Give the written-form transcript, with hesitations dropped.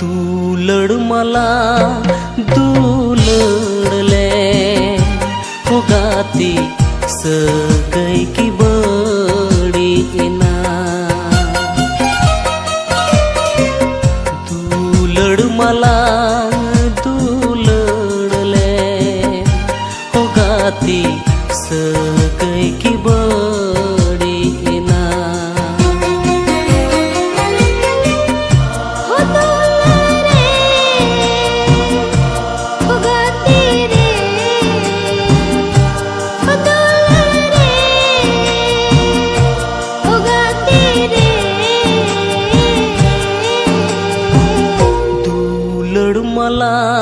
दुलड़ मला दुलड़ले हो गाती सगई की बड़ी इना दुलड़ मला दुलड़ले हो गाती सगई की बड़ी इना मला